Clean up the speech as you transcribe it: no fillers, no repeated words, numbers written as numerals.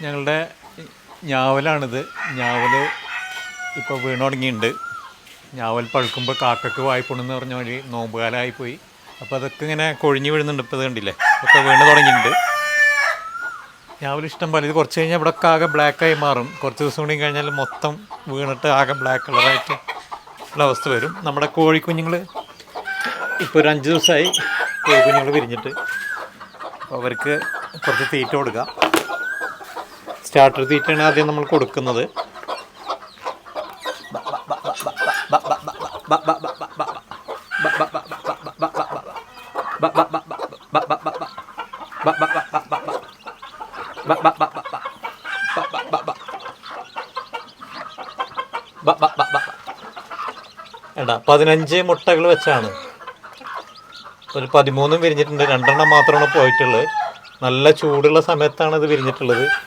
ഞങ്ങളുടെ ഞാവലാണിത്. ഞാവൽ ഇപ്പോൾ വീണ് തുടങ്ങിയിട്ടുണ്ട്. ഞാവൽ പഴുക്കുമ്പോൾ കാക്കക്ക് വായ്പുണെന്ന് പറഞ്ഞ വഴി നോമ്പുകാലമായിപ്പോയി. അപ്പോൾ അതൊക്കെ ഇങ്ങനെ കൊഴിഞ്ഞ് വീഴുന്നുണ്ട്. ഇപ്പോൾ ഇത് കണ്ടില്ലേ, ഒക്കെ വീണ് തുടങ്ങിയിട്ടുണ്ട്. ഞാവൽ ഇഷ്ടം പോലെ. ഇത് കുറച്ച് കഴിഞ്ഞാൽ ഇവിടെയൊക്കെ ആകെ ബ്ലാക്കായി മാറും. കുറച്ച് ദിവസം കൂടി കഴിഞ്ഞാൽ മൊത്തം വീണിട്ട് ആകെ ബ്ലാക്ക് കളറായിട്ട് ഉള്ള അവസ്ഥ വരും. നമ്മുടെ കോഴിക്കുഞ്ഞുങ്ങൾ ഇപ്പോൾ ഒരു 5 ദിവസമായി കോഴിക്കുഞ്ഞുങ്ങൾ വിരിഞ്ഞിട്ട്. അപ്പോൾ അവർക്ക് കുറച്ച് തീറ്റ കൊടുക്കാം. സ്റ്റാർട്ടർ തീറ്റയാണ് ആദ്യം നമ്മൾ കൊടുക്കുന്നത്. എടാ 15 മുട്ടകൾ വെച്ചാണ്. ഒരു 13 വിരിഞ്ഞിട്ടുണ്ട്. 2 മാത്രമാണ് പോയിട്ടുള്ളത്. നല്ല ചൂടുള്ള സമയത്താണ് ഇത് വിരിഞ്ഞിട്ടുള്ളത്.